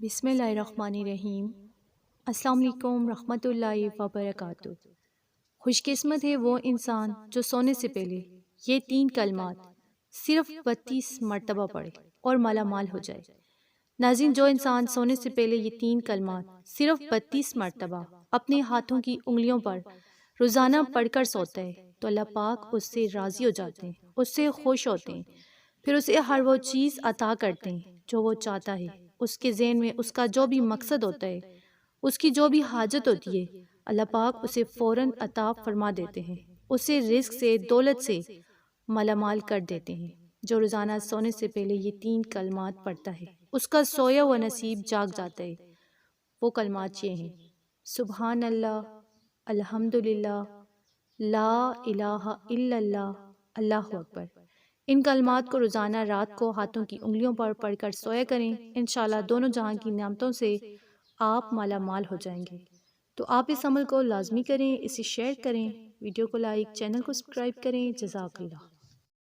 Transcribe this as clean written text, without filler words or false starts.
بسم اللہ الرحمن الرحیم۔ السلام علیکم رحمۃ اللہ وبرکاتہ۔ خوش قسمت ہے وہ انسان جو سونے سے پہلے یہ 3 کلمات صرف 32 مرتبہ پڑھے اور مالا مال ہو جائے۔ ناظرین، جو انسان سونے سے پہلے یہ 3 کلمات صرف 32 مرتبہ اپنے ہاتھوں کی انگلیوں پر روزانہ پڑھ کر سوتا ہے تو اللہ پاک اس سے راضی ہو جاتے ہیں، اس سے خوش ہوتے ہیں، پھر اسے ہر وہ چیز عطا کرتے ہیں جو وہ چاہتا ہے۔ اس کے ذہن میں اس کا جو بھی مقصد ہوتا ہے، اس کی جو بھی حاجت ہوتی ہے، اللہ پاک اسے فوراً عطا فرما دیتے ہیں، اسے رزق سے، دولت سے مالا مال کر دیتے ہیں۔ جو روزانہ سونے سے پہلے یہ 3 کلمات پڑھتا ہے، اس کا سویا ہوا نصیب جاگ جاتا ہے۔ وہ کلمات یہ ہیں: سبحان اللہ، الحمدللہ، لا الہ الا اللہ، اللہ اکبر۔ ان کلمات کو روزانہ رات کو ہاتھوں کی انگلیوں پر پڑھ کر سویا کریں، انشاءاللہ دونوں جہاں کی نعمتوں سے آپ مالا مال ہو جائیں گے۔ تو آپ اس عمل کو لازمی کریں، اسے شیئر کریں، ویڈیو کو لائک، چینل کو سبسکرائب کریں۔ جزاک اللہ۔